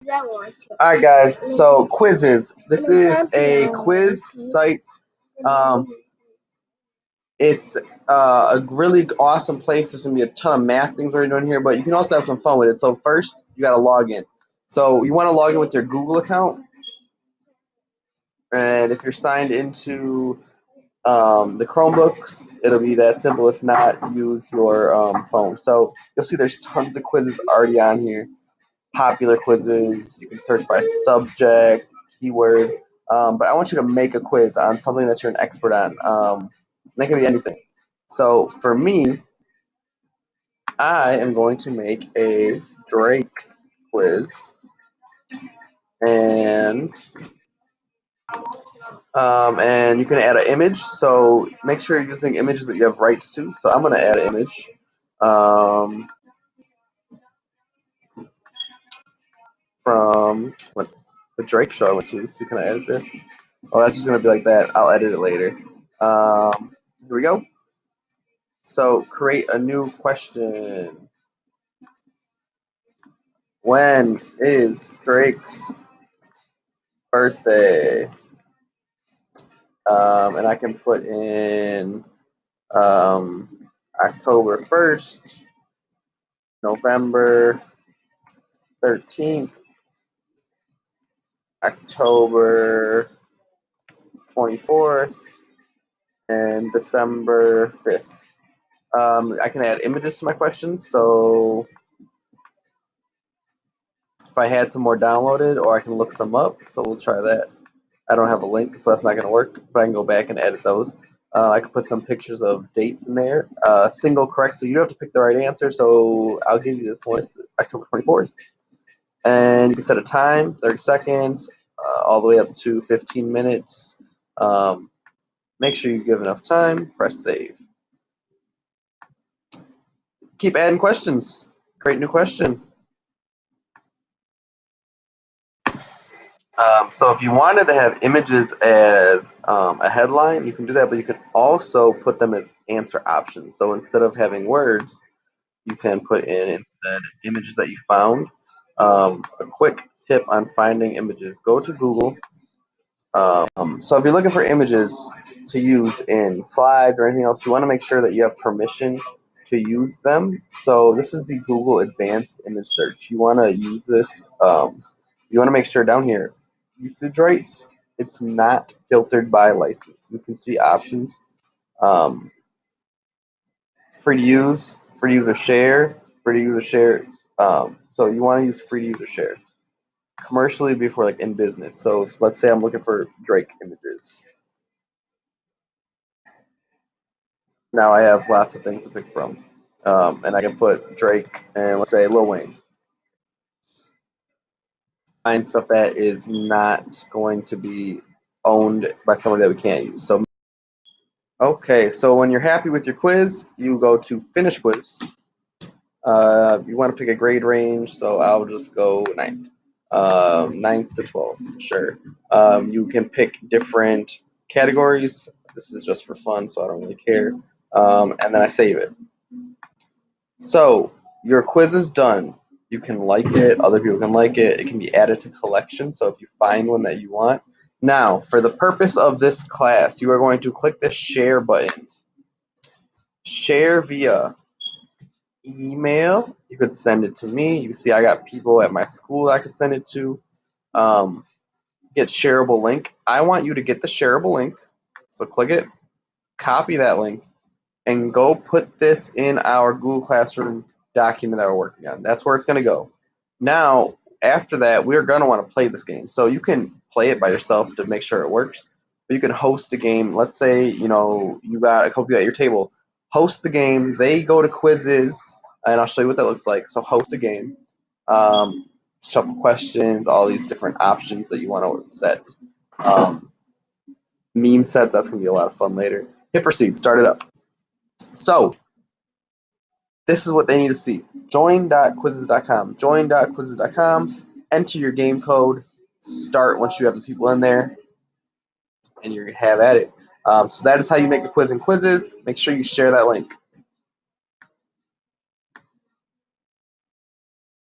Alright guys, so Quizizz. This is a quiz site. Um, it's a really awesome place. There's going to be a ton of math things we're doing here, but you can also have some fun with it. So first, you got to log in. So you want to log in with your Google account. And if you're signed into the Chromebooks, it'll be that simple. If not, use your phone. So you'll see there's tons of quizzes already on here. Popular quizzes. You can search by subject, keyword. But I want you to make a quiz on something that you're an expert on. That can be anything. So for me, I am going to make a Drake quiz, and you can add an image. So make sure you're using images that you have rights to. So I'm going to add an image. From what the Drake show I went to. So can I edit this? Oh, that's just gonna be like that. I'll edit it later. Here we go. So create a new question. When is Drake's birthday? And I can put in October 1st, November 13th, October 24th, and December 5th. I can add images to my questions, so if I had some more downloaded, or I can look some up, so we'll try that. I don't have a link, so that's not going to work, but I can go back and edit those. I can put some pictures of dates in there. Single correct, so you don't have to pick the right answer, so I'll give you this one. It's October 24th. And you can set a time, 30 seconds, all the way up to 15 minutes. Make sure you give enough time, press save. Keep adding questions. Create a new question. So if you wanted to have images as a headline, you can do that, but you can also put them as answer options. So instead of having words, you can put in instead images that you found. A quick tip on finding images: go to Google. So if you're looking for images to use in slides or anything else, you want to make sure that you have permission to use them. So this is the Google Advanced Image Search. You want to use this. You want to make sure down here, usage rights, it's not filtered by license. You can see options. Free to use, free to use or share, free to use or share. So you want to use free to use or share. Commercially before like in business. So let's say I'm looking for Drake images. Now I have lots of things to pick from. And I can put Drake and let's say Lil Wayne. Find stuff that is not going to be owned by somebody that we can't use. So okay, so when you're happy with your quiz, you go to finish quiz. You want to pick a grade range, so I'll just go 9th. 9th to 12th, sure. You can pick different categories. This is just for fun, so I don't really care. And then I save it. So your quiz is done. You can like it, other people can like it. It can be added to collection, so if you find one that you want. Now, for the purpose of this class, you are going to click the share button. Share via email. You could send it to me. You can see I got people at my school I could send it to. Get shareable link. I want you to get the shareable link. So click it, copy that link, and go put this in our Google Classroom document that we're working on. That's where it's going to go. Now, after that, we're going to want to play this game. So you can play it by yourself to make sure it works. But you can host a game. Let's say, you got a couple people at your table. Host the game. They go to Quizizz, and I'll show you what that looks like. So host a game. Shuffle questions, all these different options that you want to set. Meme sets, that's going to be a lot of fun later. Hit proceed. Start it up. So this is what they need to see. Join.quizizz.com. Join.quizizz.com. Enter your game code. Start once you have the people in there, and you're going to have at it. So that is how you make a quiz in Quizizz. Make sure you share that link.